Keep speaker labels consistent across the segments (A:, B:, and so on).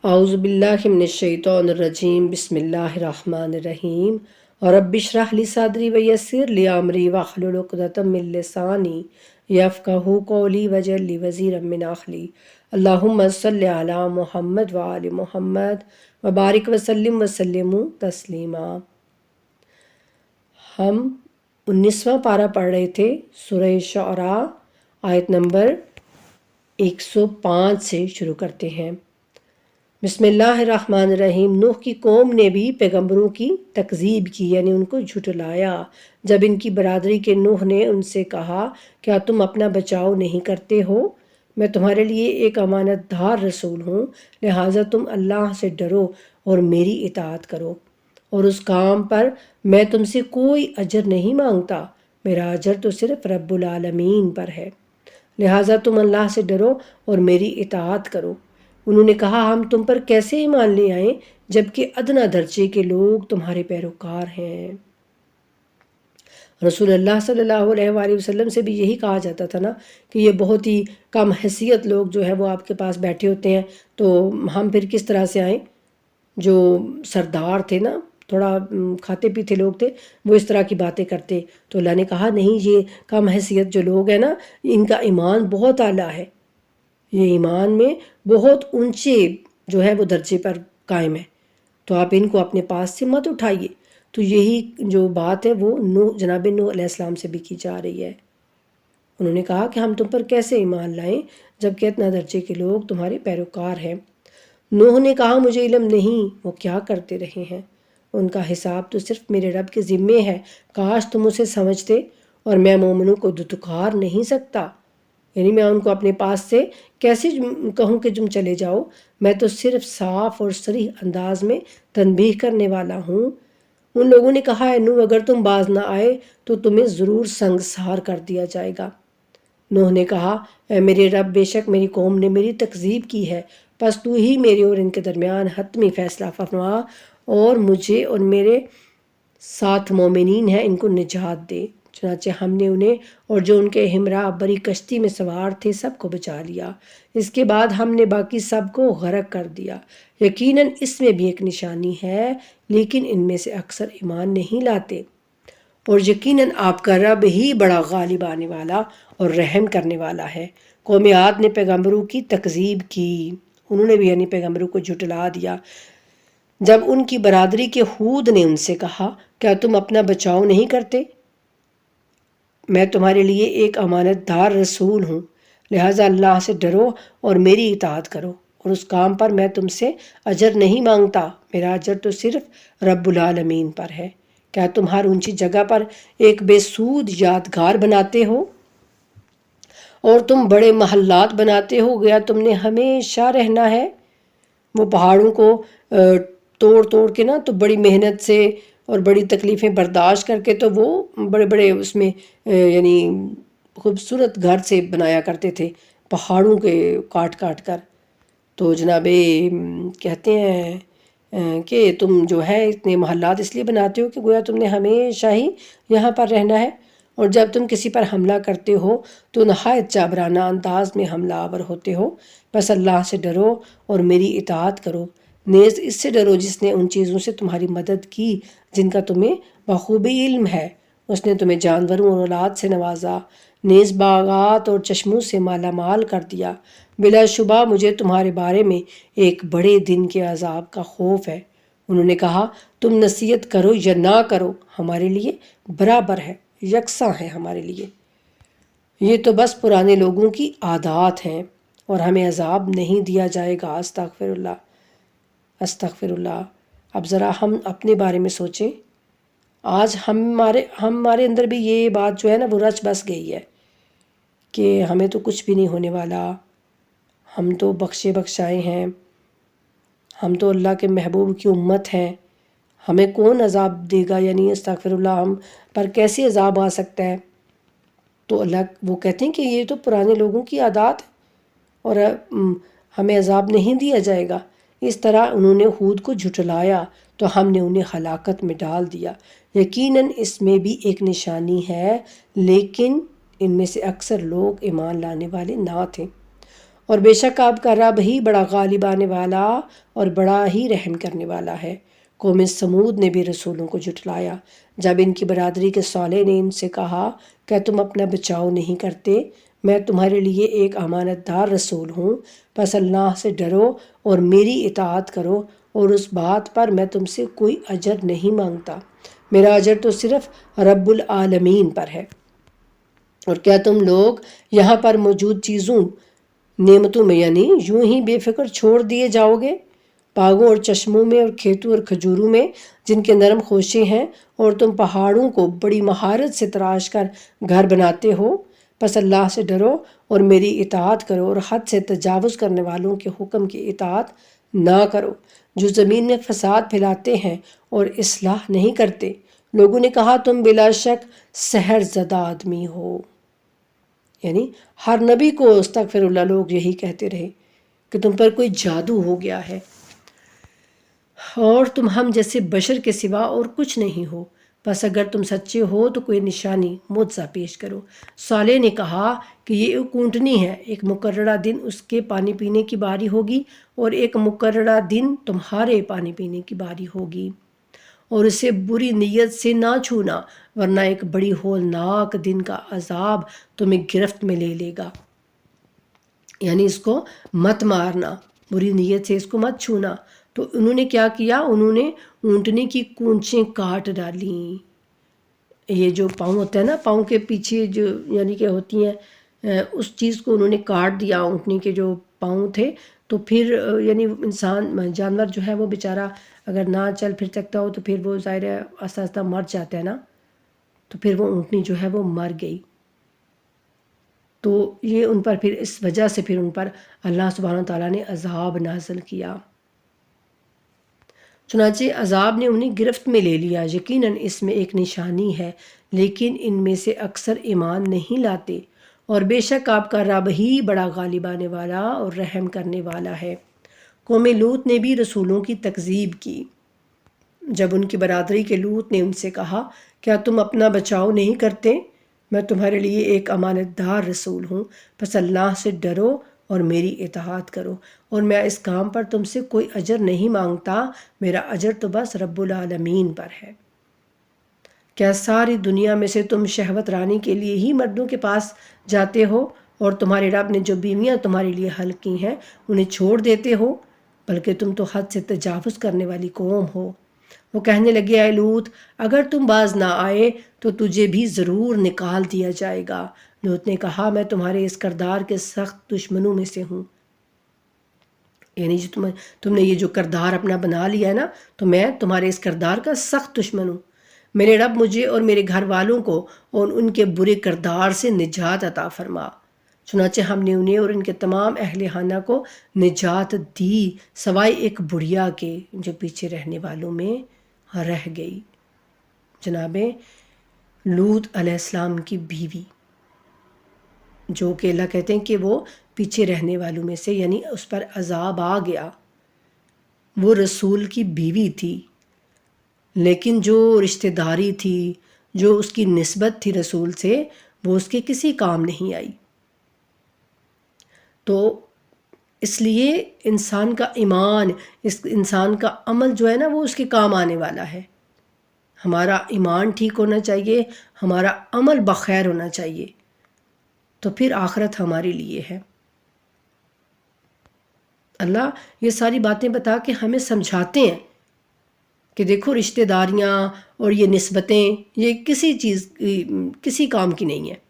A: اعوذ باللہ من الشیطان الرجیم بسم اللہ الرحمن الرحیم رب اشرح لی صدری ویسر لی امری واحلل عقدۃ من لسانی یفقہوا قولی واجعل لی وزیرا من اہلی اللہم صلی علی محمد وآل محمد وبارک وسلم تسلیما۔ ہم 19واں پارہ پڑھ رہے تھے سورہ شعراء، آیت نمبر 105 سے شروع کرتے ہیں۔ بسم اللہ الرحمن الرحیم۔ نوح کی قوم نے بھی پیغمبروں کی تکذیب کی، یعنی ان کو جھٹلایا، جب ان کی برادری کے نوح نے ان سے کہا کیا تم اپنا بچاؤ نہیں کرتے ہو؟ میں تمہارے لیے ایک امانت دار رسول ہوں، لہٰذا تم اللہ سے ڈرو اور میری اطاعت کرو، اور اس کام پر میں تم سے کوئی اجر نہیں مانگتا، میرا اجر تو صرف رب العالمین پر ہے، لہٰذا تم اللہ سے ڈرو اور میری اطاعت کرو۔ انہوں نے کہا ہم تم پر کیسے ایمان لے آئیں جبکہ ادنا درجے کے لوگ تمہارے پیروکار ہیں۔ رسول اللہ صلی اللہ علیہ وآلہ وسلم سے بھی یہی کہا جاتا تھا نا کہ یہ بہت ہی کم حیثیت لوگ جو ہے وہ آپ کے پاس بیٹھے ہوتے ہیں، تو ہم پھر کس طرح سے آئیں؟ جو سردار تھے نا، تھوڑا کھاتے پیتے لوگ تھے، وہ اس طرح کی باتیں کرتے، تو اللہ نے کہا نہیں، یہ کم حیثیت جو لوگ ہیں نا، ان کا ایمان بہت اعلیٰ ہے، یہ ایمان میں بہت اونچے جو ہے وہ درجے پر قائم ہے، تو آپ ان کو اپنے پاس سے مت اٹھائیے۔ تو یہی جو بات ہے وہ جناب نوح علیہ السلام سے بھی کی جا رہی ہے۔ انہوں نے کہا کہ ہم تم پر کیسے ایمان لائیں جبکہ اتنا درجے کے لوگ تمہارے پیروکار ہیں۔ نوح نے کہا مجھے علم نہیں وہ کیا کرتے رہے ہیں، ان کا حساب تو صرف میرے رب کے ذمے ہے، کاش تم اسے سمجھتے، اور میں مومنوں کو دتکار نہیں سکتا، یعنی میں ان کو اپنے پاس سے کیسے کہوں کہ تم چلے جاؤ، میں تو صرف صاف اور صریح انداز میں تنبیہ کرنے والا ہوں۔ ان لوگوں نے کہا اے نوح اگر تم باز نہ آئے تو تمہیں ضرور سنگسار کر دیا جائے گا۔ نوح نے کہا اے میرے رب، بے شک میری قوم نے میری تکذیب کی ہے، پس تو ہی میرے اور ان کے درمیان حتمی فیصلہ فرما، اور مجھے اور میرے ساتھ مومنین ہیں ان کو نجات دے۔ چنانچہ ہم نے انہیں اور جو ان کے ہمراہ بڑی کشتی میں سوار تھے سب کو بچا لیا، اس کے بعد ہم نے باقی سب کو غرق کر دیا۔ یقیناً اس میں بھی ایک نشانی ہے، لیکن ان میں سے اکثر ایمان نہیں لاتے، اور یقیناً آپ کا رب ہی بڑا غالب آنے والا اور رحم کرنے والا ہے۔ قوم عاد نے پیغمبروں کی تکذیب کی، انہوں نے بھی یعنی پیغمبروں کو جھٹلا دیا، جب ان کی برادری کے ہود نے ان سے کہا کیا تم اپنا بچاؤ نہیں کرتے؟ میں تمہارے لیے ایک امانت دار رسول ہوں، لہٰذا اللہ سے ڈرو اور میری اطاعت کرو، اور اس کام پر میں تم سے اجر نہیں مانگتا، میرا اجر تو صرف رب العالمین پر ہے۔ کیا تم ہر اونچی جگہ پر ایک بے سود یادگار بناتے ہو، اور تم بڑے محلات بناتے ہو، گیا تم نے ہمیشہ رہنا ہے؟ وہ پہاڑوں کو توڑ توڑ کے نا، تو بڑی محنت سے اور بڑی تکلیفیں برداشت کر کے تو وہ بڑے بڑے اس میں یعنی خوبصورت گھر سے بنایا کرتے تھے، پہاڑوں کے کاٹ کاٹ کر۔ تو جناب کہتے ہیں کہ تم جو ہے اتنے محلات اس لیے بناتے ہو کہ گویا تم نے ہمیشہ ہی یہاں پر رہنا ہے، اور جب تم کسی پر حملہ کرتے ہو تو نہایت جابرانہ انداز میں حملہ آور ہوتے ہو، بس اللہ سے ڈرو اور میری اطاعت کرو، نیز اس سے ڈرو جس نے ان چیزوں سے تمہاری مدد کی جن کا تمہیں بخوبی علم ہے، اس نے تمہیں جانوروں اور اولاد سے نوازا، نیز باغات اور چشموں سے مالا مال کر دیا، بلا شبہ مجھے تمہارے بارے میں ایک بڑے دن کے عذاب کا خوف ہے۔ انہوں نے کہا تم نصیحت کرو یا نہ کرو، ہمارے لیے برابر ہے، یکساں ہے ہمارے لیے، یہ تو بس پرانے لوگوں کی عادات ہیں، اور ہمیں عذاب نہیں دیا جائے گا۔ استغفر اللہ، استغفر اللہ۔ اب ذرا ہم اپنے بارے میں سوچیں، آج ہمارے اندر بھی یہ بات جو ہے نا وہ رچ بس گئی ہے کہ ہمیں تو کچھ بھی نہیں ہونے والا، ہم تو بخشے بخشائے ہیں، ہم تو اللہ کے محبوب کی امت ہیں، ہمیں کون عذاب دے گا، یعنی استغفر اللہ، ہم پر کیسے عذاب آ سکتا ہے؟ تو اللہ وہ کہتے ہیں کہ یہ تو پرانے لوگوں کی عادات ہے اور ہمیں عذاب نہیں دیا جائے گا۔ اس طرح انہوں نے ہود کو جھٹلایا تو ہم نے انہیں ہلاکت میں ڈال دیا۔ یقیناً اس میں بھی ایک نشانی ہے، لیکن ان میں سے اکثر لوگ ایمان لانے والے نہ تھے۔ اور بے شک آپ کا رب ہی بڑا غالب آنے والا اور بڑا ہی رحم کرنے والا ہے۔ قوم سمود نے بھی رسولوں کو جھٹلایا جب ان کی برادری کے صالح نے ان سے کہا کیا تم اپنا بچاؤ نہیں کرتے؟ میں تمہارے لیے ایک امانت دار رسول ہوں، پس اللہ سے ڈرو اور میری اطاعت کرو، اور اس بات پر میں تم سے کوئی اجر نہیں مانگتا، میرا اجر تو صرف رب العالمین پر ہے۔ اور کیا تم لوگ یہاں پر موجود چیزوں نعمتوں میں یعنی یوں ہی بے فکر چھوڑ دیے جاؤ گے؟ باغوں اور چشموں میں اور کھیتوں اور کھجوروں میں جن کے نرم خوشے ہیں، اور تم پہاڑوں کو بڑی مہارت سے تراش کر گھر بناتے ہو۔ پس اللہ سے ڈرو اور میری اطاعت کرو، اور حد سے تجاوز کرنے والوں کے حکم کی اطاعت نہ کرو جو زمین میں فساد پھیلاتے ہیں اور اصلاح نہیں کرتے۔ لوگوں نے کہا تم بلا شک سحر زدہ آدمی ہو، یعنی ہر نبی کو استغفر اللہ لوگ یہی کہتے رہے کہ تم پر کوئی جادو ہو گیا ہے اور تم ہم جیسے بشر کے سوا اور کچھ نہیں ہو، بس اگر تم سچے ہو تو کوئی نشانی معجزہ پیش کرو۔ صالح نے کہا کہ یہ ایک اونٹنی ہے، ایک مقررہ دن اس کے پانی پینے کی باری ہوگی اور ایک مقررہ دن تمہارے پانی پینے کی باری ہوگی، اور اسے بری نیت سے نہ چھونا ورنہ ایک بڑی ہولناک دن کا عذاب تمہیں گرفت میں لے لے گا۔ یعنی اس کو مت مارنا، بری نیت سے اس کو مت چھونا۔ تو انہوں نے کیا کیا؟ انہوں نے اونٹنے کی کونچیں کاٹ ڈالیں۔ یہ جو پاؤں ہوتا ہے نا، پاؤں کے پیچھے جو یعنی کہ ہوتی ہیں، اس چیز کو انہوں نے کاٹ دیا، اونٹنی کے جو پاؤں تھے۔ تو پھر یعنی انسان جانور جو ہے وہ بیچارہ اگر نہ چل پھر سکتا ہو تو پھر وہ ظاہر ہے آہستہ آہستہ مر جاتا ہے نا، تو پھر وہ اونٹنی جو ہے وہ مر گئی۔ تو یہ ان پر پھر اس وجہ سے پھر ان پر اللہ سبحانہ تعالیٰ نے عذاب نازل کیا۔ چنانچہ عذاب نے انہیں گرفت میں لے لیا۔ یقیناً اس میں ایک نشانی ہے، لیکن ان میں سے اکثر ایمان نہیں لاتے، اور بے شک آپ کا رب ہی بڑا غالب آنے والا اور رحم کرنے والا ہے۔ قوم لوط نے بھی رسولوں کی تکذیب کی جب ان کی برادری کے لوط نے ان سے کہا کیا تم اپنا بچاؤ نہیں کرتے؟ میں تمہارے لیے ایک امانت دار رسول ہوں، پس اللہ سے ڈرو اور میری اطاعت کرو، اور میں اس کام پر تم سے کوئی اجر نہیں مانگتا، میرا اجر تو بس رب العالمین پر ہے۔ کیا ساری دنیا میں سے تم شہوت رانی کے لیے ہی مردوں کے پاس جاتے ہو، اور تمہارے رب نے جو بیویاں تمہارے لیے حل کی ہیں انہیں چھوڑ دیتے ہو؟ بلکہ تم تو حد سے تجاوز کرنے والی قوم ہو۔ وہ کہنے لگے اے لوط، اگر تم باز نہ آئے تو تجھے بھی ضرور نکال دیا جائے گا۔ لوط نے کہا میں تمہارے اس کردار کے سخت دشمنوں میں سے ہوں، یعنی جو تم نے یہ جو کردار اپنا بنا لیا ہے نا، تو میں تمہارے اس کردار کا سخت دشمن ہوں۔ میرے رب مجھے اور میرے گھر والوں کو اور ان کے برے کردار سے نجات عطا فرما۔ چنانچہ ہم نے انہیں اور ان کے تمام اہل خانہ کو نجات دی، سوائے ایک بڑھیا کے جو پیچھے رہنے والوں میں رہ گئی، جناب لوط علیہ السلام کی بیوی، جو کہ اللہ کہتے ہیں کہ وہ پیچھے رہنے والوں میں سے، یعنی اس پر عذاب آ گیا۔ وہ رسول کی بیوی تھی، لیکن جو رشتہ داری تھی، جو اس کی نسبت تھی رسول سے، وہ اس کے کسی کام نہیں آئی۔ تو اس لیے انسان کا ایمان، انسان کا عمل جو ہے نا، وہ اس کے کام آنے والا ہے۔ ہمارا ایمان ٹھیک ہونا چاہیے، ہمارا عمل بخیر ہونا چاہیے، تو پھر آخرت ہمارے لیے ہے۔ اللہ یہ ساری باتیں بتا کے ہمیں سمجھاتے ہیں کہ دیکھو رشتہ داریاں اور یہ نسبتیں یہ کسی کام کی نہیں ہیں۔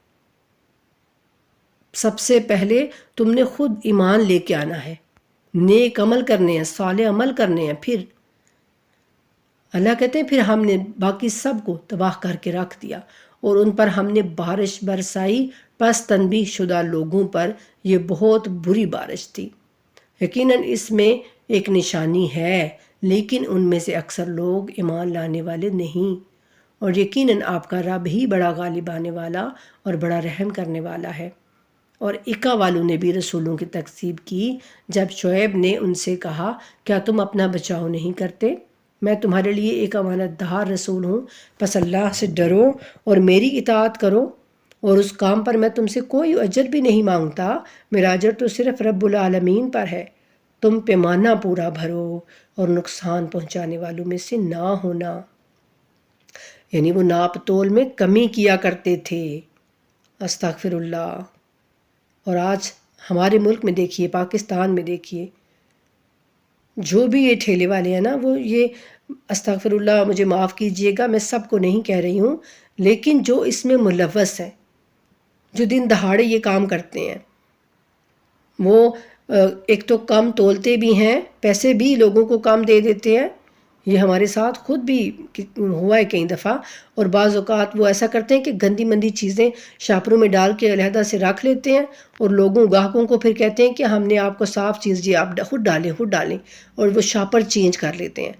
A: سب سے پہلے تم نے خود ایمان لے کے آنا ہے، نیک عمل کرنے ہیں، صالح عمل کرنے ہیں، پھر اللہ کہتے ہیں پھر ہم نے باقی سب کو تباہ کر کے رکھ دیا، اور ان پر ہم نے بارش برسائی، پس تنبیہ شدہ لوگوں پر یہ بہت بری بارش تھی۔ یقیناً اس میں ایک نشانی ہے، لیکن ان میں سے اکثر لوگ ایمان لانے والے نہیں، اور یقیناً آپ کا رب ہی بڑا غالب آنے والا اور بڑا رحم کرنے والا ہے۔ اور اکا والوں نے بھی رسولوں کی تکذیب کی جب شعیب نے ان سے کہا کیا تم اپنا بچاؤ نہیں کرتے؟ میں تمہارے لیے ایک امانت دار رسول ہوں، پس اللہ سے ڈرو اور میری اطاعت کرو، اور اس کام پر میں تم سے کوئی اجر بھی نہیں مانگتا، میرا اجر تو صرف رب العالمین پر ہے۔ تم پیمانہ پورا بھرو اور نقصان پہنچانے والوں میں سے نہ ہونا۔ یعنی وہ ناپ تول میں کمی کیا کرتے تھے۔ استغفر اللہ۔ اور آج ہمارے ملک میں دیکھیے، پاکستان میں دیکھیے، جو بھی یہ ٹھیلے والے ہیں نا، وہ یہ استغفر اللہ، مجھے معاف کیجئے گا، میں سب کو نہیں کہہ رہی ہوں، لیکن جو اس میں ملوث ہیں، جو دن دہاڑے یہ کام کرتے ہیں، وہ ایک تو کم تولتے بھی ہیں، پیسے بھی لوگوں کو کم دے دیتے ہیں۔ یہ ہمارے ساتھ خود بھی ہوا ہے کئی دفعہ۔ اور بعض اوقات وہ ایسا کرتے ہیں کہ گندی مندی چیزیں شاپروں میں ڈال کے علیحدہ سے رکھ لیتے ہیں، اور گاہکوں کو پھر کہتے ہیں کہ ہم نے آپ کو صاف چیز جی، آپ خود ڈالیں، اور وہ شاپر چینج کر لیتے ہیں،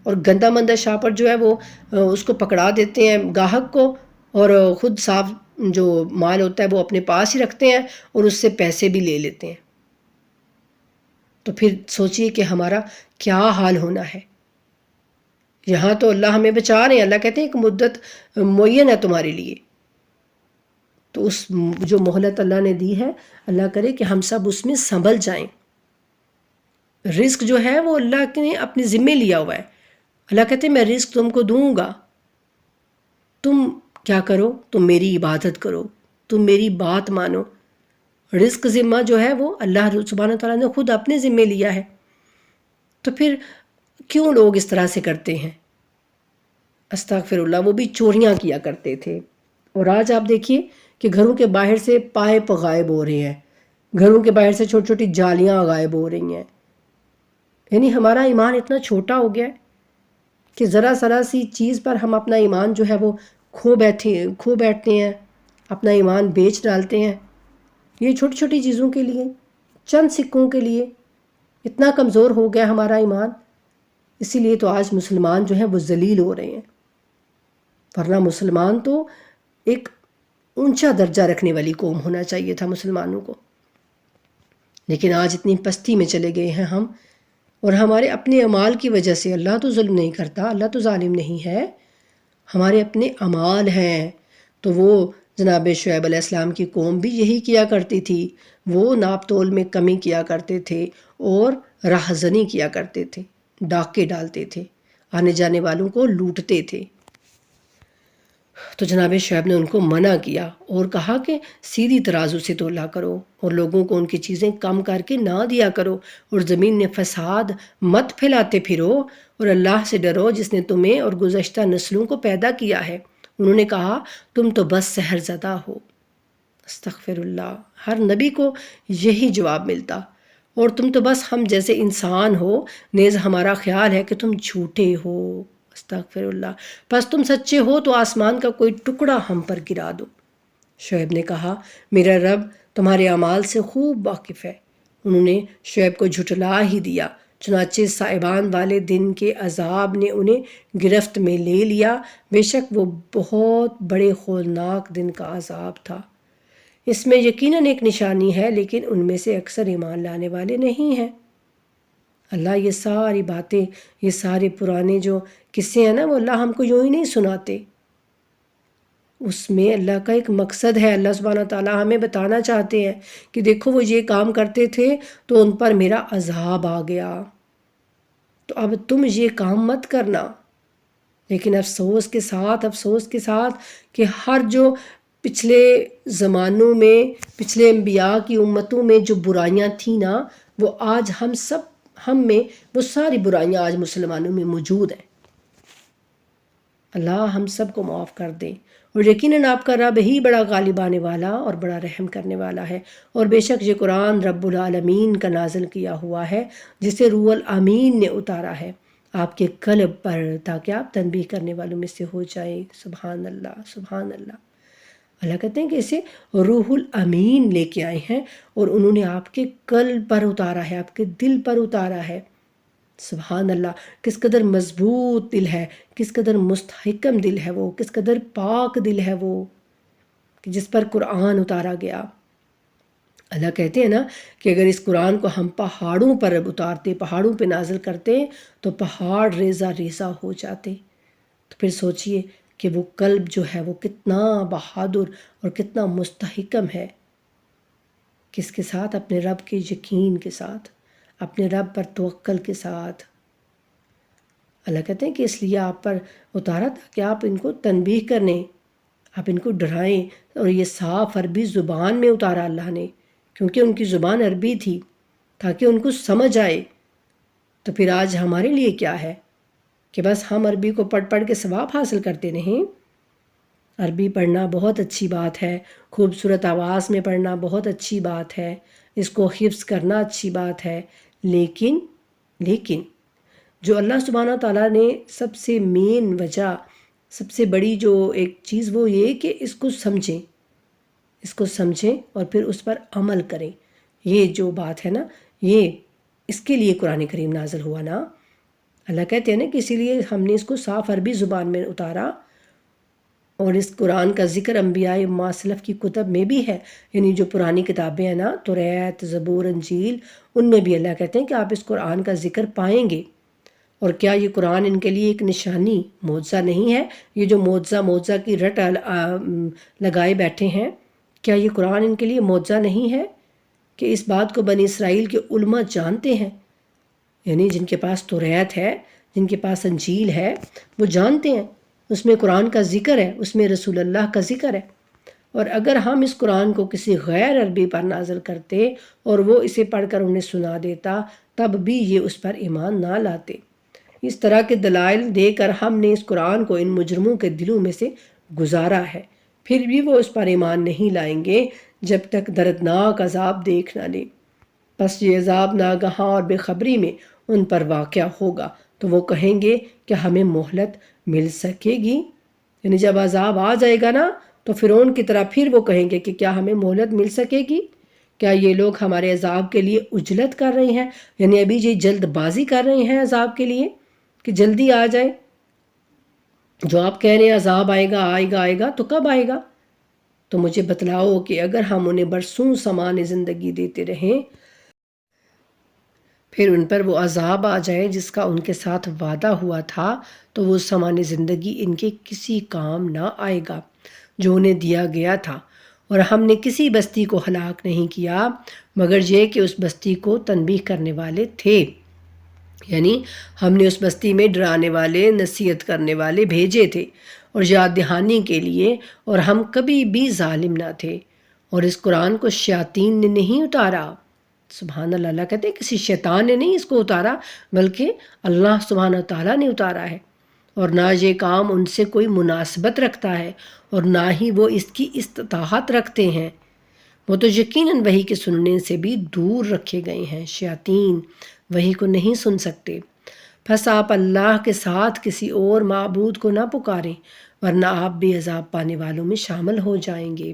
A: اور گندا مندہ شاپر جو ہے وہ اس کو پکڑا دیتے ہیں گاہک کو، اور خود صاف جو مال ہوتا ہے وہ اپنے پاس ہی رکھتے ہیں، اور اس سے پیسے بھی لے لیتے ہیں۔ تو پھر سوچئے کہ ہمارا کیا حال ہونا ہے۔ یہاں تو اللہ ہمیں بچا رہے ہیں، اللہ کہتے ہیں ایک مدت معین ہے تمہارے لیے، تو اس جو مہلت اللہ نے دی ہے، اللہ کرے کہ ہم سب اس میں سنبھل جائیں۔ رزق جو ہے وہ اللہ نے اپنے ذمے لیا ہوا ہے۔ اللہ کہتے ہیں میں رزق تم کو دوں گا، تم کیا کرو، تم میری عبادت کرو، تم میری بات مانو۔ رزق ذمہ جو ہے وہ اللہ سبحانہ تعالیٰ نے خود اپنے ذمے لیا ہے۔ تو پھر کیوں لوگ اس طرح سے کرتے ہیں؟ استغفر اللہ۔ وہ بھی چوریاں کیا کرتے تھے، اور آج آپ دیکھیے کہ گھروں کے باہر سے پائپ غائب ہو رہے ہیں، گھروں کے باہر سے چھوٹی چھوٹی جالیاں غائب ہو رہی ہیں۔ یعنی ہمارا ایمان اتنا چھوٹا ہو گیا ہے کہ ذرا سی چیز پر ہم اپنا ایمان جو ہے وہ کھو بیٹھتے ہیں، اپنا ایمان بیچ ڈالتے ہیں۔ یہ چھوٹی چھوٹی چیزوں کے لیے، چند سکوں کے لیے اتنا کمزور ہو گیا ہمارا ایمان۔ اسی لیے تو آج مسلمان جو ہیں وہ ذلیل ہو رہے ہیں، ورنہ مسلمان تو ایک اونچا درجہ رکھنے والی قوم ہونا چاہیے تھا مسلمانوں کو، لیکن آج اتنی پستی میں چلے گئے ہیں ہم، اور ہمارے اپنے اعمال کی وجہ سے۔ اللہ تو ظلم نہیں کرتا، اللہ تو ظالم نہیں ہے، ہمارے اپنے اعمال ہیں۔ تو وہ جناب شعیب علیہ السلام کی قوم بھی یہی کیا کرتی تھی، وہ ناپ تول میں کمی کیا کرتے تھے اور راہزنی کیا کرتے تھے، ڈاکے ڈالتے تھے، آنے جانے والوں کو لوٹتے تھے۔ تو جناب شعیب نے ان کو منع کیا اور کہا کہ سیدھی ترازو سے تولا کرو، اور لوگوں کو ان کی چیزیں کم کر کے نہ دیا کرو، اور زمین میں فساد مت پھیلاتے پھرو، اور اللہ سے ڈرو جس نے تمہیں اور گزشتہ نسلوں کو پیدا کیا ہے۔ انہوں نے کہا تم تو بس سحر زدہ ہو۔ استغفر اللہ۔ ہر نبی کو یہی جواب ملتا، اور تم تو بس ہم جیسے انسان ہو، نیز ہمارا خیال ہے کہ تم جھوٹے ہو۔ استغفر اللہ۔ پس تم سچے ہو تو آسمان کا کوئی ٹکڑا ہم پر گرا دو۔ شعیب نے کہا میرا رب تمہارے اعمال سے خوب واقف ہے۔ انہوں نے شعیب کو جھٹلا ہی دیا، چنانچہ صائبان والے دن کے عذاب نے انہیں گرفت میں لے لیا۔ بے شک وہ بہت بڑے ہولناک دن کا عذاب تھا۔ اس میں یقیناً ایک نشانی ہے، لیکن ان میں سے اکثر ایمان لانے والے نہیں ہیں۔ اللہ یہ ساری باتیں، یہ سارے پرانے جو قصے ہیں نا، وہ اللہ ہم کو یوں ہی نہیں سناتے، اس میں اللہ کا ایک مقصد ہے۔ اللہ سبحانہ تعالیٰ ہمیں بتانا چاہتے ہیں کہ دیکھو وہ یہ کام کرتے تھے تو ان پر میرا عذاب آ گیا، تو اب تم یہ کام مت کرنا۔ لیکن افسوس کے ساتھ کہ ہر جو پچھلے زمانوں میں، پچھلے انبیاء کی امتوں میں جو برائیاں تھیں نا، وہ آج ہم میں وہ ساری برائیاں آج مسلمانوں میں موجود ہیں۔ اللہ ہم سب کو معاف کر دے، اور یقیناً آپ کا رب ہی بڑا غالب آنے والا اور بڑا رحم کرنے والا ہے۔ اور بے شک یہ قرآن رب العالمین کا نازل کیا ہوا ہے، جسے روح الامین نے اتارا ہے آپ کے قلب پر، تاکہ آپ تنبیہ کرنے والوں میں سے ہو جائیں۔ سبحان اللہ، سبحان اللہ۔ اللہ کہتے ہیں کہ اسے روح الامین لے کے آئے ہیں، اور انہوں نے آپ کے قلب پر اتارا ہے، آپ کے دل پر اتارا ہے۔ سبحان اللہ، کس قدر مضبوط دل ہے، کس قدر مستحکم دل ہے وہ، کس قدر پاک دل ہے وہ کہ جس پر قرآن اتارا گیا۔ اللہ کہتے ہیں نا کہ اگر اس قرآن کو ہم پہاڑوں پر اتارتے، پہاڑوں پہ نازل کرتے، تو پہاڑ ریزہ ریزہ ہو جاتے۔ تو پھر سوچئے کہ وہ قلب جو ہے وہ کتنا بہادر اور کتنا مستحکم ہے، کس کے ساتھ؟ اپنے رب کے یقین کے ساتھ، اپنے رب پر توکل کے ساتھ۔ اللہ کہتے ہیں کہ اس لیے آپ پر اتارا تھا کہ آپ ان کو تنبیہ کرنے، آپ ان کو ڈرائیں، اور یہ صاف عربی زبان میں اتارا اللہ نے، کیونکہ ان کی زبان عربی تھی، تاکہ ان کو سمجھ آئے۔ تو پھر آج ہمارے لیے کیا ہے کہ بس ہم عربی کو پڑھ پڑھ کے ثواب حاصل کرتے نہیں؟ عربی پڑھنا بہت اچھی بات ہے، خوبصورت آواز میں پڑھنا بہت اچھی بات ہے، اس کو حفظ کرنا اچھی بات ہے، لیکن جو اللہ سبحانہ تعالیٰ نے سب سے مین وجہ، سب سے بڑی جو ایک چیز وہ یہ کہ اس کو سمجھیں اور پھر اس پر عمل کریں، یہ جو بات ہے نا، یہ اس کے لیے قرآن کریم نازل ہوا نا۔ اللہ کہتے ہیں نا کہ اسی لیے ہم نے اس کو صاف عربی زبان میں اتارا، اور اس قرآن کا ذکر انبیاء ما سلف کی کتب میں بھی ہے، یعنی جو پرانی کتابیں ہیں نا، توریت، زبور، انجیل، ان میں بھی اللہ کہتے ہیں کہ آپ اس قرآن کا ذکر پائیں گے۔ اور کیا یہ قرآن ان کے لیے ایک نشانی، معجزہ نہیں ہے؟ یہ جو معجزہ کی رٹ لگائے بیٹھے ہیں، کیا یہ قرآن ان کے لیے معجزہ نہیں ہے؟ کہ اس بات کو بنی اسرائیل کے علماء جانتے ہیں، یعنی جن کے پاس توریت ہے، جن کے پاس انجیل ہے، وہ جانتے ہیں اس میں قرآن کا ذکر ہے، اس میں رسول اللہ کا ذکر ہے۔ اور اگر ہم اس قرآن کو کسی غیر عربی پر نازل کرتے اور وہ اسے پڑھ کر انہیں سنا دیتا، تب بھی یہ اس پر ایمان نہ لاتے۔ اس طرح کے دلائل دے کر ہم نے اس قرآن کو ان مجرموں کے دلوں میں سے گزارا ہے، پھر بھی وہ اس پر ایمان نہیں لائیں گے جب تک دردناک عذاب دیکھ نہ لیں۔ پس یہ عذاب ناگہاں اور بے خبری میں ان پر واقع ہوگا، تو وہ کہیں گے کہ ہمیں مہلت مل سکے گی، یعنی جب عذاب آ جائے گا نا، تو فرعون کی طرح پھر وہ کہیں گے کہ کیا ہمیں مہلت مل سکے گی؟ کیا یہ لوگ ہمارے عذاب کے لیے عجلت کر رہے ہیں، یعنی ابھی یہ جلد بازی کر رہے ہیں عذاب کے لیے کہ جلدی آ جائے؟ جو آپ کہہ رہے ہیں عذاب آئے گا تو کب آئے گا؟ تو مجھے بتلاؤ کہ اگر ہم انہیں برسوں سامان زندگی دیتے رہیں، پھر ان پر وہ عذاب آ جائے جس کا ان کے ساتھ وعدہ ہوا تھا، تو وہ سامان زندگی ان کے کسی کام نہ آئے گا جو انہیں دیا گیا تھا۔ اور ہم نے کسی بستی کو ہلاک نہیں کیا مگر یہ کہ اس بستی کو تنبیہ کرنے والے تھے، یعنی ہم نے اس بستی میں ڈرانے والے، نصیحت کرنے والے بھیجے تھے اور یاد دہانی کے لیے، اور ہم کبھی بھی ظالم نہ تھے۔ اور اس قرآن کو شیاطین نے نہیں اتارا، سبحان اللہ، اللہ کہتے ہیں کسی شیطان نے نہیں اس کو اتارا، بلکہ اللہ سبحانہ تعالیٰ نے اتارا ہے، اور نہ یہ کام ان سے کوئی مناسبت رکھتا ہے اور نہ ہی وہ اس کی استطاعت رکھتے ہیں۔ وہ تو یقیناً وحی کے سننے سے بھی دور رکھے گئے ہیں، شیاطین وحی کو نہیں سن سکتے۔ پس آپ اللہ کے ساتھ کسی اور معبود کو نہ پکاریں، ورنہ آپ بھی عذاب پانے والوں میں شامل ہو جائیں گے۔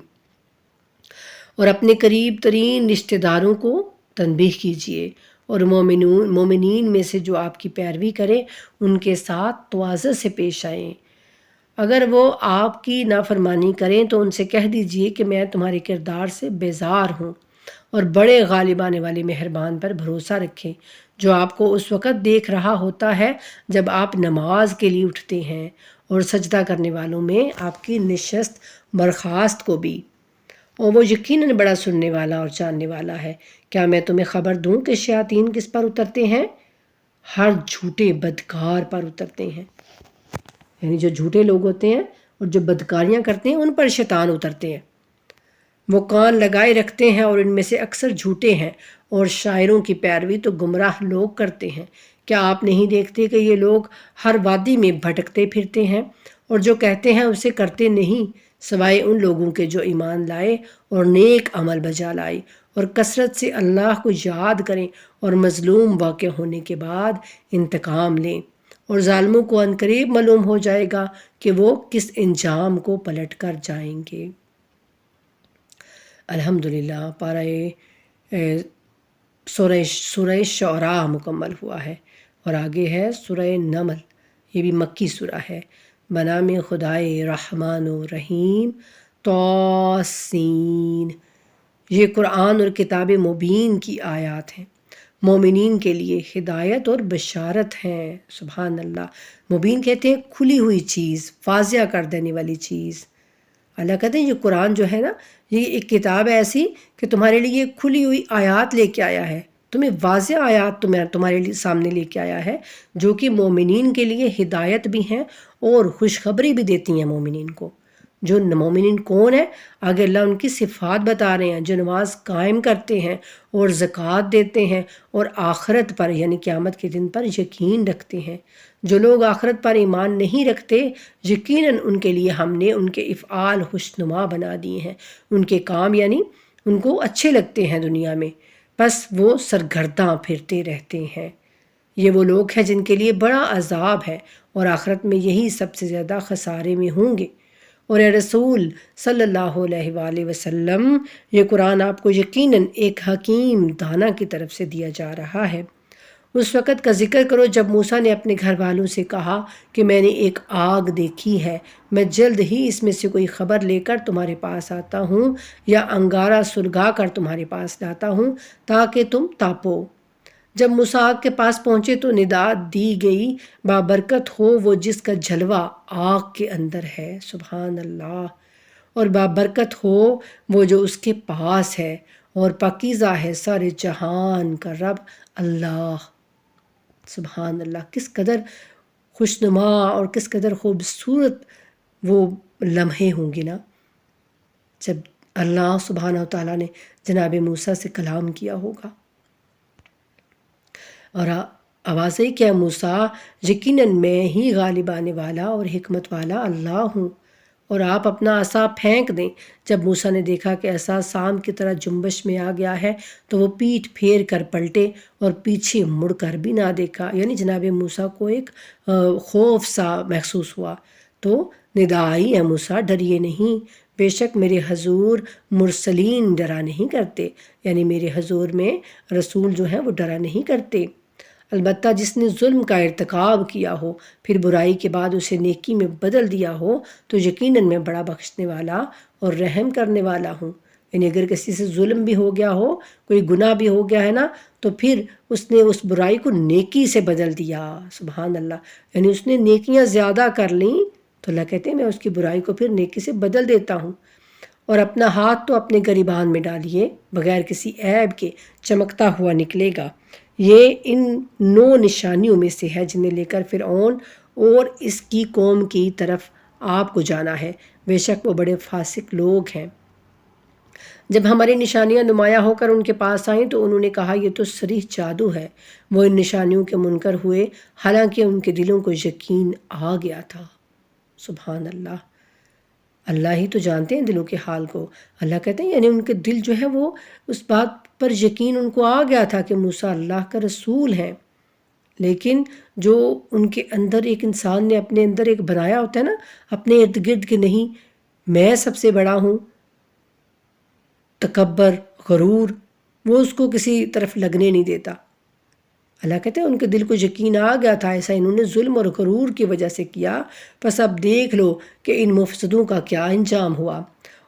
A: اور اپنے قریب ترین رشتہ داروں کو تنبیہ کیجیے، اور مومنین میں سے جو آپ کی پیروی کریں ان کے ساتھ تواضع سے پیش آئیں۔ اگر وہ آپ کی نافرمانی کریں تو ان سے کہہ دیجئے کہ میں تمہارے کردار سے بیزار ہوں، اور بڑے غالب آنے والے مہربان پر بھروسہ رکھیں جو آپ کو اس وقت دیکھ رہا ہوتا ہے جب آپ نماز کے لیے اٹھتے ہیں، اور سجدہ کرنے والوں میں آپ کی نشست برخاست کو بھی، اور وہ یقیناً بڑا سننے والا اور جاننے والا ہے۔ کیا میں تمہیں خبر دوں کہ شیاطین کس پر اترتے ہیں؟ ہر جھوٹے بدکار پر اترتے ہیں، یعنی جو جھوٹے لوگ ہوتے ہیں اور جو بدکاریاں کرتے ہیں ان پر شیطان اترتے ہیں۔ وہ کان لگائے رکھتے ہیں اور ان میں سے اکثر جھوٹے ہیں، اور شاعروں کی پیروی تو گمراہ لوگ کرتے ہیں۔ کیا آپ نہیں دیکھتے کہ یہ لوگ ہر وادی میں بھٹکتے پھرتے ہیں، اور جو کہتے ہیں اسے کرتے نہیں، سوائے ان لوگوں کے جو ایمان لائے اور نیک عمل بجا لائے اور کثرت سے اللہ کو یاد کریں اور مظلوم واقع ہونے کے بعد انتقام لیں۔ اور ظالموں کو عنقریب معلوم ہو جائے گا کہ وہ کس انجام کو پلٹ کر جائیں گے۔ الحمدللہ، پارہ سورہ شعراء مکمل ہوا ہے، اور آگے ہے سورہ نمل، یہ بھی مکی سورہ ہے۔ بنام خدائے رحمان و رحیم، طاسین۔ یہ قرآن اور کتاب مبین کی آیات ہیں۔ مومنین کے لیے ہدایت اور بشارت ہیں۔ سبحان اللہ۔ مبین کہتے ہیں کھلی ہوئی چیز، واضح کر دینے والی چیز۔ اللہ کہتے ہیں یہ قرآن جو ہے نا، یہ ایک کتاب ہے ایسی کہ تمہارے لیے کھلی ہوئی آیات لے کے آیا ہے، تمہیں واضح آیات تمہارے لیے سامنے لے کے آیا ہے، جو کہ مومنین کے لیے ہدایت بھی ہیں اور خوشخبری بھی دیتی ہیں مومنین کو۔ جو مومنین کون ہیں؟ آگے اللہ ان کی صفات بتا رہے ہیں، جو نماز قائم کرتے ہیں اور زکوٰۃ دیتے ہیں اور آخرت پر یعنی قیامت کے دن پر یقین رکھتے ہیں۔ جو لوگ آخرت پر ایمان نہیں رکھتے، یقیناً ان کے لیے ہم نے ان کے افعال خوشنما بنا دیے ہیں، ان کے کام یعنی ان کو اچھے لگتے ہیں دنیا میں، بس وہ سرگرداں پھرتے رہتے ہیں۔ یہ وہ لوگ ہیں جن کے لیے بڑا عذاب ہے اور آخرت میں یہی سب سے زیادہ خسارے میں ہوں گے۔ اور اے رسول صلی اللہ علیہ وآلہ وسلم، یہ قرآن آپ کو یقیناً ایک حکیم دانا کی طرف سے دیا جا رہا ہے۔ اس وقت کا ذکر کرو جب موسیٰ نے اپنے گھر والوں سے کہا کہ میں نے ایک آگ دیکھی ہے، میں جلد ہی اس میں سے کوئی خبر لے کر تمہارے پاس آتا ہوں یا انگارہ سلگا کر تمہارے پاس لاتا ہوں تاکہ تم تاپو۔ جب موسیٰ آگ کے پاس پہنچے تو ندا دی گئی، بابرکت ہو وہ جس کا جلوہ آگ کے اندر ہے، سبحان اللہ، اور بابرکت ہو وہ جو اس کے پاس ہے، اور پاکیزہ ہے سارے جہان کا رب اللہ۔ سبحان اللہ، کس قدر خوشنما اور کس قدر خوبصورت وہ لمحے ہوں گے نا جب اللہ سبحانہ وتعالیٰ نے جناب موسیٰ سے کلام کیا ہوگا۔ اور آواز ہے کہ موسیٰ یقیناً میں ہی غالب آنے والا اور حکمت والا اللہ ہوں، اور آپ اپنا عصا پھینک دیں۔ جب موسیٰ نے دیکھا کہ عصا سام کی طرح جنبش میں آ گیا ہے تو وہ پیٹھ پھیر کر پلٹے اور پیچھے مڑ کر بھی نہ دیکھا، یعنی جناب موسیٰ کو ایک خوف سا محسوس ہوا۔ تو ندا آئی، اے موسیٰ ڈریے نہیں، بے شک میرے حضور مرسلین ڈرا نہیں کرتے، یعنی میرے حضور میں رسول جو ہیں وہ ڈرا نہیں کرتے۔ البتہ جس نے ظلم کا ارتکاب کیا ہو پھر برائی کے بعد اسے نیکی میں بدل دیا ہو تو یقیناً میں بڑا بخشنے والا اور رحم کرنے والا ہوں۔ یعنی اگر کسی سے ظلم بھی ہو گیا ہو، کوئی گناہ بھی ہو گیا ہے نا، تو پھر اس نے اس برائی کو نیکی سے بدل دیا، سبحان اللہ، یعنی اس نے نیکیاں زیادہ کر لیں تو اللہ کہتے ہیں میں اس کی برائی کو پھر نیکی سے بدل دیتا ہوں۔ اور اپنا ہاتھ تو اپنے گریبان میں ڈالیے، بغیر کسی عیب کے چمکتا ہوا نکلے گا۔ یہ ان 9 نشانیوں میں سے ہے جنہیں لے کر فرعون اور اس کی قوم کی طرف آپ کو جانا ہے، بے شک وہ بڑے فاسق لوگ ہیں۔ جب ہماری نشانیاں نمایاں ہو کر ان کے پاس آئیں تو انہوں نے کہا یہ تو صریح جادو ہے۔ وہ ان نشانیوں کے منکر ہوئے، حالانکہ ان کے دلوں کو یقین آ گیا تھا۔ سبحان اللہ، اللہ ہی تو جانتے ہیں دلوں کے حال کو۔ اللہ کہتے ہیں یعنی ان کے دل جو ہے وہ اس بات پر یقین ان کو آ گیا تھا کہ موسیٰ اللہ کا رسول ہیں، لیکن جو ان کے اندر ایک انسان نے اپنے اندر ایک بنایا ہوتا ہے نا اپنے ارد گرد کہ نہیں میں سب سے بڑا ہوں، تکبر، غرور، وہ اس کو کسی طرف لگنے نہیں دیتا۔ اللہ کہتے ہیں ان کے دل کو یقین آ گیا تھا، ایسا انہوں نے ظلم اور غرور کی وجہ سے کیا، پس اب دیکھ لو کہ ان مفسدوں کا کیا انجام ہوا۔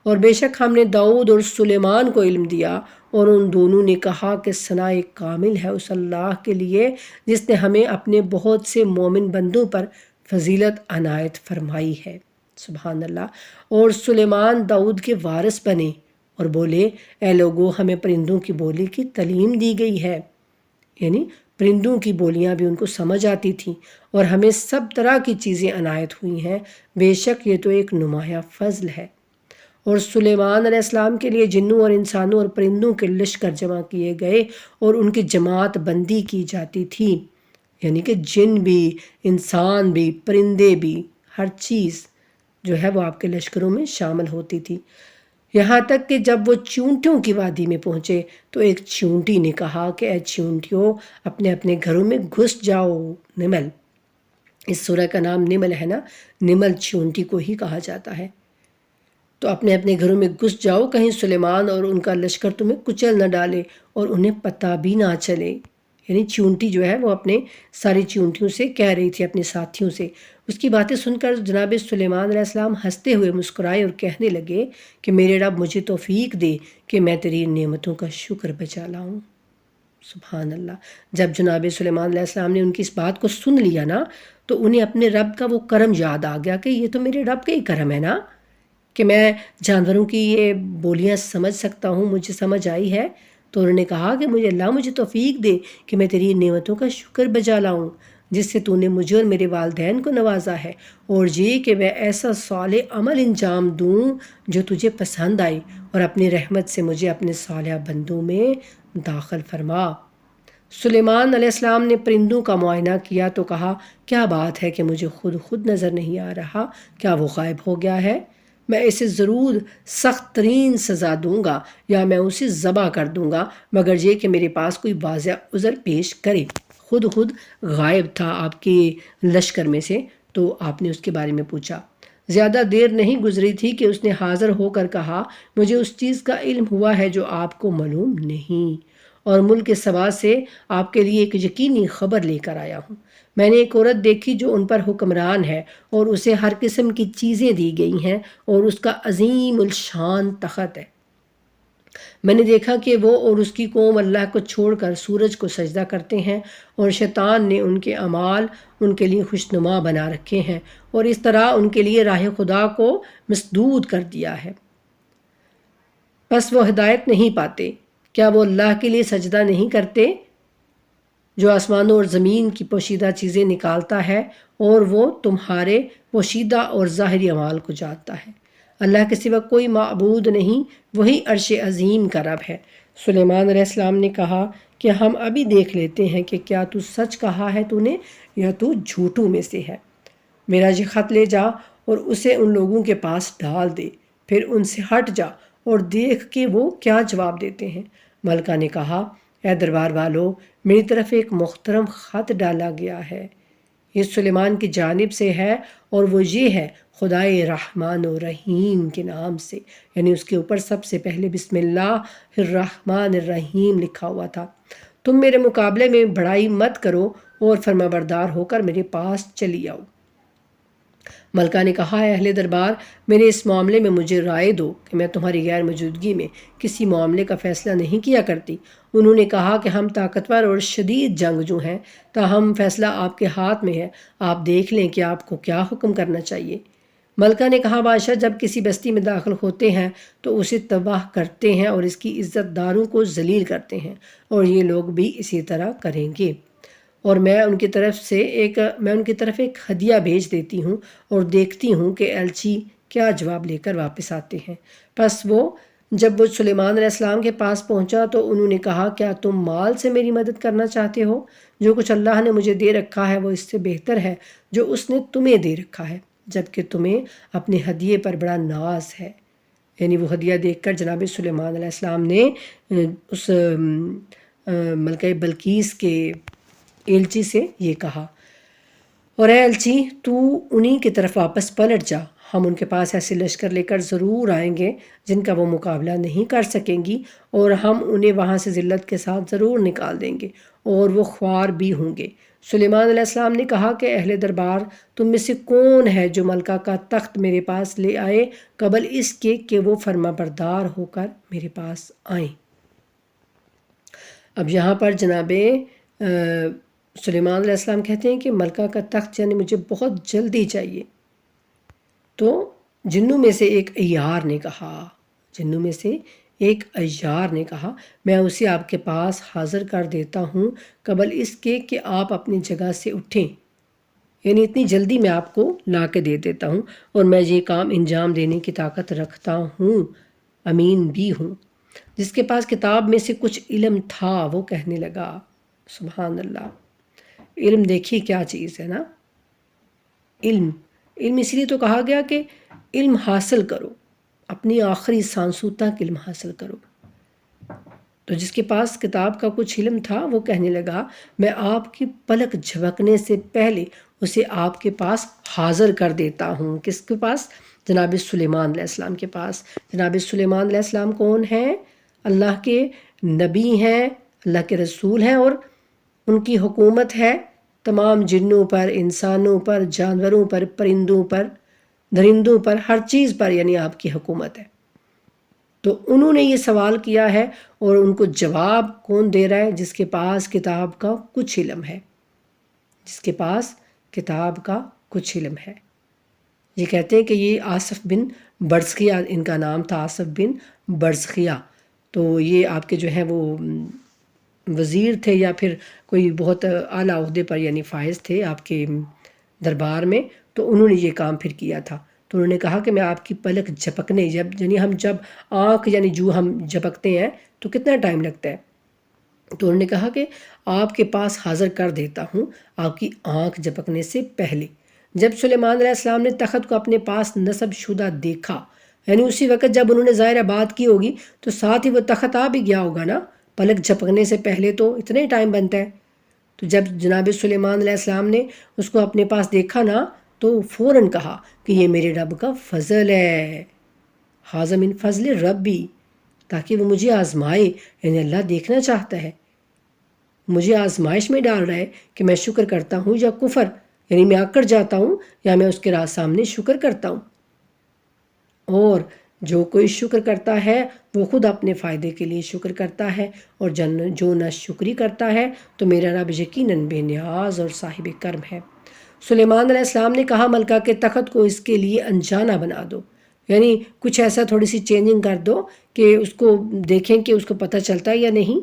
A: اور بے شک ہم نے داؤد اور سلیمان کو علم دیا اور ان دونوں نے کہا کہ ثنا کامل ہے اس اللہ کے لیے جس نے ہمیں اپنے بہت سے مومن بندوں پر فضیلت عنایت فرمائی ہے، سبحان اللہ۔ اور سلیمان داؤد کے وارث بنے اور بولے اے لوگو ہمیں پرندوں کی بولی کی تعلیم دی گئی ہے، یعنی پرندوں کی بولیاں بھی ان کو سمجھ آتی تھیں، اور ہمیں سب طرح کی چیزیں عنایت ہوئی ہیں، بے شک یہ تو ایک نمایاں فضل ہے۔ اور سلیمان علیہ السلام کے لیے جنوں اور انسانوں اور پرندوں کے لشکر جمع کیے گئے اور ان کی جماعت بندی کی جاتی تھی، یعنی کہ جن بھی، انسان بھی، پرندے بھی، ہر چیز جو ہے وہ آپ کے لشکروں میں شامل ہوتی تھی۔ یہاں تک کہ جب وہ چونٹیوں کی وادی میں پہنچے تو ایک چونٹی نے کہا کہ اے چونٹیوں اپنے اپنے گھروں میں گھس جاؤ۔ نمل، اس سورہ کا نام نمل ہے نا، نمل چونٹی کو ہی کہا جاتا ہے۔ تو اپنے اپنے گھروں میں گھس جاؤ، کہیں سلیمان اور ان کا لشکر تمہیں کچل نہ ڈالے اور انہیں پتہ بھی نہ چلے۔ یعنی چونٹی جو ہے وہ اپنے ساری چونٹیوں سے کہہ رہی تھی، اپنے ساتھیوں سے۔ اس کی باتیں سن کر جناب سلیمان علیہ السلام ہنستے ہوئے مسکرائے اور کہنے لگے کہ میرے رب مجھے توفیق دے کہ میں تیری نعمتوں کا شکر بجا لاؤں۔ سبحان اللہ۔ جب جناب سلیمان علیہ السلام نے ان کی اس بات کو سن لیا نا تو انہیں اپنے رب کا وہ کرم یاد آ گیا کہ یہ تو میرے رب کا ہی کرم ہے نا کہ میں جانوروں کی یہ بولیاں سمجھ سکتا ہوں، مجھے سمجھ آئی ہے۔ تو انہوں نے کہا کہ اللہ مجھے توفیق دے کہ میں تیری نعمتوں کا شکر بجا لاؤں جس سے تو نے مجھے اور میرے والدین کو نوازا ہے، اور یہ کہ میں ایسا صالح عمل انجام دوں جو تجھے پسند آئے، اور اپنی رحمت سے مجھے اپنے صالح بندوں میں داخل فرما۔ سلیمان علیہ السلام نے پرندوں کا معائنہ کیا تو کہا، کیا بات ہے کہ مجھے خود نظر نہیں آ رہا، کیا وہ غائب ہو گیا ہے؟ میں اسے ضرور سخت ترین سزا دوں گا یا میں اسے ذبح کر دوں گا، مگر یہ کہ میرے پاس کوئی واضح عذر پیش کرے۔ خود غائب تھا آپ کے لشکر میں سے، تو آپ نے اس کے بارے میں پوچھا۔ زیادہ دیر نہیں گزری تھی کہ اس نے حاضر ہو کر کہا، مجھے اس چیز کا علم ہوا ہے جو آپ کو معلوم نہیں، اور ملک سبا سے آپ کے لیے ایک یقینی خبر لے کر آیا ہوں۔ میں نے ایک عورت دیکھی جو ان پر حکمران ہے، اور اسے ہر قسم کی چیزیں دی گئی ہیں، اور اس کا عظیم الشان تخت ہے۔ میں نے دیکھا کہ وہ اور اس کی قوم اللہ کو چھوڑ کر سورج کو سجدہ کرتے ہیں، اور شیطان نے ان کے اعمال ان کے لیے خوشنما بنا رکھے ہیں، اور اس طرح ان کے لیے راہ خدا کو مسدود کر دیا ہے۔ بس وہ ہدایت نہیں پاتے۔ کیا وہ اللہ کے لیے سجدہ نہیں کرتے جو آسمانوں اور زمین کی پوشیدہ چیزیں نکالتا ہے، اور وہ تمہارے پوشیدہ اور ظاہری اعمال کو جانتا ہے؟ اللہ کے سوا کوئی معبود نہیں، وہی عرش عظیم کا رب ہے۔ سلیمان علیہ السلام نے کہا کہ ہم ابھی دیکھ لیتے ہیں کہ کیا تو سچ کہا ہے تو نے یا تو جھوٹوں میں سے ہے۔ میرا یہ خط لے جا اور اسے ان لوگوں کے پاس ڈال دے، پھر ان سے ہٹ جا اور دیکھ کہ وہ کیا جواب دیتے ہیں۔ ملکہ نے کہا، اے دربار والو، میری طرف ایک محترم خط ڈالا گیا ہے، یہ سلیمان کی جانب سے ہے، اور وہ یہ ہے، خدائے رحمان و رحیم کے نام سے، یعنی اس کے اوپر سب سے پہلے بسم اللہ الرحمن الرحیم لکھا ہوا تھا۔ تم میرے مقابلے میں بڑائی مت کرو اور فرما بردار ہو کر میرے پاس چلی آؤ۔ ملکہ نے کہا، اے اہل دربار، میرے اس معاملے میں مجھے رائے دو کہ میں تمہاری غیر موجودگی میں کسی معاملے کا فیصلہ نہیں کیا کرتی۔ انہوں نے کہا کہ ہم طاقتور اور شدید جنگجو ہیں، تاہم فیصلہ آپ کے ہاتھ میں ہے، آپ دیکھ لیں کہ آپ کو کیا حکم کرنا چاہیے۔ ملکہ نے کہا، بادشاہ جب کسی بستی میں داخل ہوتے ہیں تو اسے تباہ کرتے ہیں اور اس کی عزت داروں کو ذلیل کرتے ہیں، اور یہ لوگ بھی اسی طرح کریں گے، اور میں ان کی طرف ایک ہدیہ بھیج دیتی ہوں اور دیکھتی ہوں کہ ایلچی کیا جواب لے کر واپس آتے ہیں۔ پس جب وہ سلیمان علیہ السلام کے پاس پہنچا تو انہوں نے کہا، کیا تم مال سے میری مدد کرنا چاہتے ہو؟ جو کچھ اللہ نے مجھے دے رکھا ہے وہ اس سے بہتر ہے جو اس نے تمہیں دے رکھا ہے، جبکہ تمہیں اپنے ہدیے پر بڑا ناز ہے۔ یعنی وہ ہدیہ دیکھ کر جناب سلیمان علیہ السلام نے اس ملکہ بلقیس کے ایلچی سے یہ کہا، اور اے ایلچی، تو انہی کی طرف واپس پلٹ جا، ہم ان کے پاس ایسے لشکر لے کر ضرور آئیں گے جن کا وہ مقابلہ نہیں کر سکیں گی، اور ہم انہیں وہاں سے ذلت کے ساتھ ضرور نکال دیں گے، اور وہ خوار بھی ہوں گے۔ سلیمان علیہ السلام نے کہا کہ اہل دربار، تم میں سے کون ہے جو ملکہ کا تخت میرے پاس لے آئے قبل اس کے کہ وہ فرما بردار ہو کر میرے پاس آئیں؟ اب یہاں پر جناب سلیمان علیہ السلام کہتے ہیں کہ ملکہ کا تخت یعنی مجھے بہت جلدی چاہیے۔ تو جنوں میں سے ایک عیار نے کہا، میں اسے آپ کے پاس حاضر کر دیتا ہوں قبل اس کے کہ آپ اپنی جگہ سے اٹھیں، یعنی اتنی جلدی میں آپ کو لا کے دے دیتا ہوں، اور میں یہ کام انجام دینے کی طاقت رکھتا ہوں، امین بھی ہوں۔ جس کے پاس کتاب میں سے کچھ علم تھا وہ کہنے لگا، سبحان اللہ، علم دیکھیے کیا چیز ہے نا، علم اس لیے تو کہا گیا کہ علم حاصل کرو، اپنی آخری سانسوں تک علم حاصل کرو۔ تو جس کے پاس کتاب کا کچھ علم تھا وہ کہنے لگا، میں آپ کی پلک جھپکنے سے پہلے اسے آپ کے پاس حاضر کر دیتا ہوں۔ کس کے پاس؟ جناب سلیمان علیہ السلام کے پاس۔ جناب سلیمان علیہ السلام کون ہیں؟ اللہ کے نبی ہیں، اللہ کے رسول ہیں، اور ان کی حکومت ہے تمام جنوں پر، انسانوں پر، جانوروں پر، پرندوں پر، درندوں پر، ہر چیز پر، یعنی آپ کی حکومت ہے۔ تو انہوں نے یہ سوال کیا ہے اور ان کو جواب کون دے رہا ہے؟ جس کے پاس کتاب کا کچھ علم ہے، جس کے پاس کتاب کا کچھ علم ہے۔ یہ کہتے ہیں کہ یہ آصف بن برزخیہ ان کا نام تھا، آصف بن برزخیہ۔ تو یہ آپ کے جو ہیں وہ وزیر تھے یا پھر کوئی بہت اعلیٰ عہدے پر یعنی فائز تھے آپ کے دربار میں، تو انہوں نے یہ کام پھر کیا تھا۔ تو انہوں نے کہا کہ میں آپ کی پلک جھپکنے یعنی ہم جب آنکھ یعنی جو ہم جھپکتے ہیں تو کتنا ٹائم لگتا ہے، تو انہوں نے کہا کہ آپ کے پاس حاضر کر دیتا ہوں آپ کی آنکھ جھپکنے سے پہلے۔ جب سلیمان علیہ السلام نے تخت کو اپنے پاس نصب شدہ دیکھا، یعنی اسی وقت جب انہوں نے ظاہرہ بات کی ہوگی تو ساتھ ہی وہ تخت آ بھی گیا ہوگا نا، پلک جھپکنے سے پہلے تو اتنا ہی ٹائم بنتا ہے۔ تو جب جناب سلیمان علیہ السلام نے اس کو اپنے پاس دیکھا نا تو فوراً کہا کہ یہ میرے رب کا فضل ہے، ھذا من فضل ربی، تاکہ وہ مجھے آزمائے، یعنی اللہ دیکھنا چاہتا ہے، مجھے آزمائش میں ڈال رہا ہے کہ میں شکر کرتا ہوں یا کفر، یعنی میں اکڑ جاتا ہوں یا میں اس کے سامنے شکر کرتا ہوں۔ اور جو کوئی شکر کرتا ہے وہ خود اپنے فائدے کے لیے شکر کرتا ہے، اور جو نہ شکری کرتا ہے تو میرا رب یقیناً بے نیاز اور صاحب کرم ہے۔ سلیمان علیہ السلام نے کہا ملکہ کے تخت کو اس کے لیے انجانہ بنا دو، یعنی کچھ ایسا تھوڑی سی چینجنگ کر دو کہ اس کو دیکھیں کہ اس کو پتہ چلتا ہے یا نہیں۔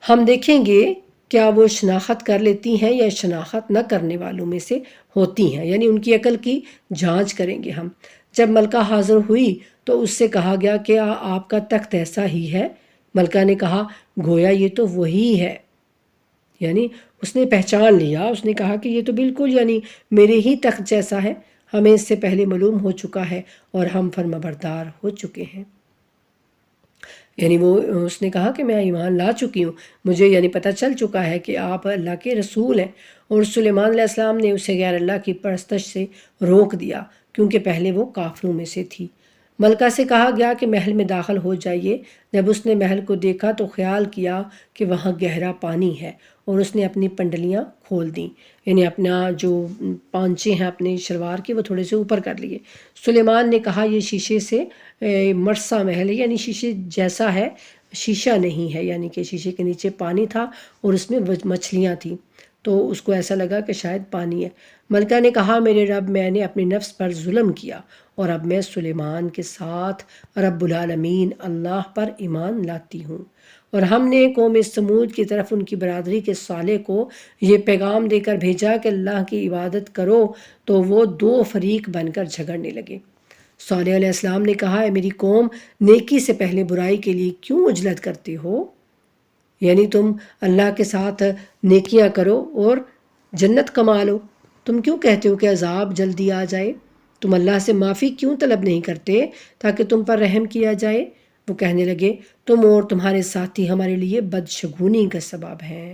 A: ہم دیکھیں گے کیا وہ شناخت کر لیتی ہیں یا شناخت نہ کرنے والوں میں سے ہوتی ہیں، یعنی ان کی عقل کی جانچ کریں گے ہم۔ جب ملکہ حاضر ہوئی تو اس سے کہا گیا کہ آپ کا تخت ایسا ہی ہے؟ ملکہ نے کہا گویا یہ تو وہی ہے، یعنی اس نے پہچان لیا، اس نے کہا کہ یہ تو بالکل یعنی میرے ہی تخت جیسا ہے، ہمیں اس سے پہلے معلوم ہو چکا ہے اور ہم فرمانبردار ہو چکے ہیں۔ یعنی اس نے کہا کہ میں ایمان لا چکی ہوں، مجھے یعنی پتہ چل چکا ہے کہ آپ اللہ کے رسول ہیں۔ اور سلیمان علیہ السلام نے اسے غیر اللہ کی پرستش سے روک دیا کیونکہ پہلے وہ کافروں میں سے تھی۔ ملکہ سے کہا گیا کہ محل میں داخل ہو جائیے۔ جب اس نے محل کو دیکھا تو خیال کیا کہ وہاں گہرا پانی ہے، اور اس نے اپنی پنڈلیاں کھول دیں، یعنی اپنا جو پانچے ہیں اپنے شلوار کے وہ تھوڑے سے اوپر کر لیے۔ سلیمان نے کہا یہ شیشے سے مرصع محل ہے، یعنی شیشے جیسا ہے، شیشہ نہیں ہے، یعنی کہ شیشے کے نیچے پانی تھا اور اس میں مچھلیاں تھیں، تو اس کو ایسا لگا کہ شاید پانی ہے۔ ملکہ نے کہا میرے رب، میں نے اپنے نفس پر ظلم کیا اور اب میں سلیمان کے ساتھ رب العالمین اللہ پر ایمان لاتی ہوں۔ اور ہم نے قوم سمود کی طرف ان کی برادری کے صالح کو یہ پیغام دے کر بھیجا کہ اللہ کی عبادت کرو، تو وہ دو فریق بن کر جھگڑنے لگے۔ صالح علیہ السلام نے کہا اے میری قوم، نیکی سے پہلے برائی کے لیے کیوں عجلت کرتے ہو؟ یعنی تم اللہ کے ساتھ نیکیاں کرو اور جنت کما لو، تم کیوں کہتے ہو کہ عذاب جلدی آ جائے؟ تم اللہ سے معافی کیوں طلب نہیں کرتے تاکہ تم پر رحم کیا جائے؟ وہ کہنے لگے تم اور تمہارے ساتھی ہمارے لیے بدشگونی کا سبب ہیں۔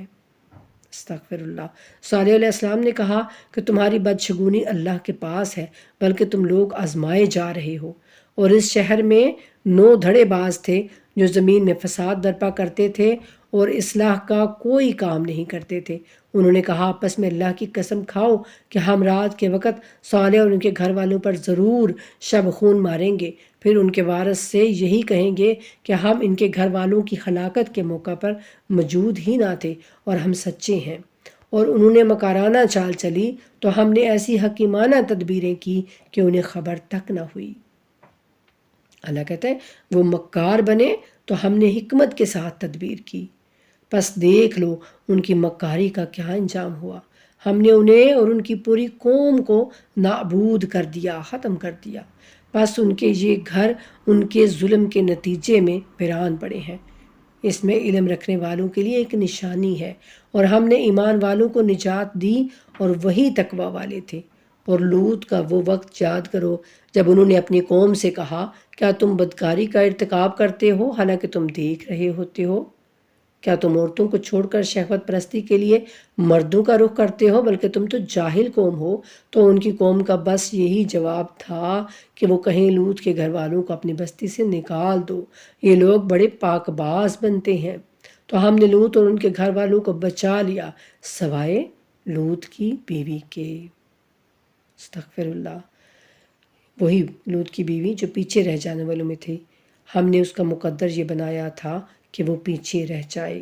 A: استغفر اللہ۔ صالح علیہ السلام نے کہا کہ تمہاری بدشگونی اللہ کے پاس ہے، بلکہ تم لوگ آزمائے جا رہے ہو۔ اور اس شہر میں 9 دھڑے باز تھے جو زمین میں فساد برپا کرتے تھے اور اصلاح کا کوئی کام نہیں کرتے تھے۔ انہوں نے کہا آپس میں اللہ کی قسم کھاؤ کہ ہم رات کے وقت صالح اور ان کے گھر والوں پر ضرور شب خون ماریں گے، پھر ان کے وارث سے یہی کہیں گے کہ ہم ان کے گھر والوں کی ہلاکت کے موقع پر موجود ہی نہ تھے اور ہم سچے ہیں۔ اور انہوں نے مکارانہ چال چلی تو ہم نے ایسی حکیمانہ تدبیریں کی کہ انہیں خبر تک نہ ہوئی۔ اللہ کہتا ہے وہ مکار بنے تو ہم نے حکمت کے ساتھ تدبیر کی، پس دیکھ لو ان کی مکاری کا کیا انجام ہوا۔ ہم نے انہیں اور ان کی پوری قوم کو نابود کر دیا، ختم کر دیا، پس ان کے یہ گھر ان کے ظلم کے نتیجے میں ویران پڑے ہیں۔ اس میں علم رکھنے والوں کے لیے ایک نشانی ہے، اور ہم نے ایمان والوں کو نجات دی اور وہی تقوی والے تھے۔ اور لوط کا وہ وقت یاد کرو جب انہوں نے اپنی قوم سے کہا کیا تم بدکاری کا ارتکاب کرتے ہو حالانکہ تم دیکھ رہے ہوتے ہو؟ کیا تم عورتوں کو چھوڑ کر شہوت پرستی کے لیے مردوں کا رخ کرتے ہو؟ بلکہ تم تو جاہل قوم ہو۔ تو ان کی قوم کا بس یہی جواب تھا کہ وہ کہیں لوط کے گھر والوں کو اپنی بستی سے نکال دو، یہ لوگ بڑے پاک باز بنتے ہیں۔ تو ہم نے لوط اور ان کے گھر والوں کو بچا لیا سوائے لوط کی بیوی کے۔ استغفر اللہ۔ وہی لوط کی بیوی جو پیچھے رہ جانے والوں میں تھی۔ ہم نے اس کا مقدر یہ بنایا تھا کہ وہ پیچھے رہ جائے۔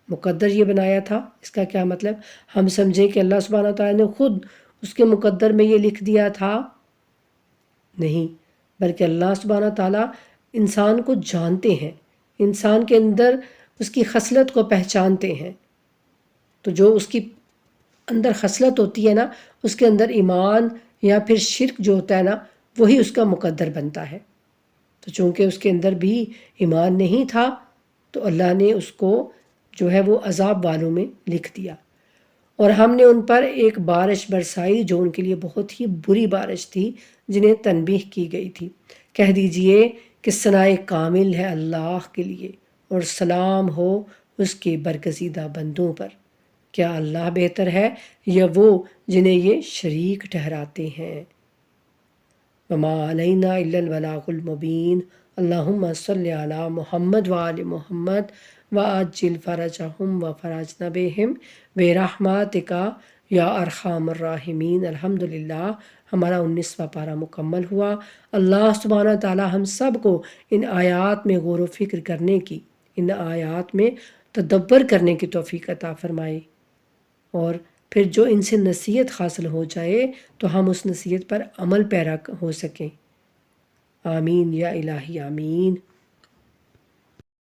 A: مقدر یہ بنایا تھا، اس کا کیا مطلب؟ ہم سمجھیں کہ اللہ سبحانہ تعالیٰ نے خود اس کے مقدر میں یہ لکھ دیا تھا، نہیں، بلکہ اللہ سبحانہ تعالیٰ انسان کو جانتے ہیں، انسان کے اندر اس کی خصلت کو پہچانتے ہیں، تو جو اس کی اندر خصلت ہوتی ہے نا، اس کے اندر ایمان یا پھر شرک جو ہوتا ہے نا، وہی اس کا مقدر بنتا ہے۔ تو چونکہ اس کے اندر بھی ایمان نہیں تھا تو اللہ نے اس کو جو ہے وہ عذاب والوں میں لکھ دیا، اور ہم نے ان پر ایک بارش برسائی جو ان کے لیے بہت ہی بری بارش تھی، جنہیں تنبیہ کی گئی تھی۔ کہہ دیجئے کہ ثناء کامل ہے اللہ کے لیے، اور سلام ہو اس کے برگزیدہ بندوں پر۔ کیا اللہ بہتر ہے یا وہ جنہیں یہ شریک ٹھہراتے ہیں؟ وما علینا الا البلاغ المبین۔ اللہم صلی علی محمد وآل محمد وعجل فرجہم وفرجنا بہم برحمتک یا ارحم الراحمین۔ الحمدللہ، ہمارا 19واں پارہ مکمل ہوا۔ اللہ سبحانہ تعالی ہم سب کو ان آیات میں غور و فکر کرنے کی، ان آیات میں تدبر کرنے کی توفیق عطا فرمائے، اور پھر جو ان سے نصیحت حاصل ہو جائے تو ہم اس نصیحت پر عمل پیرا ہو سکیں۔ آمین یا الہی آمین۔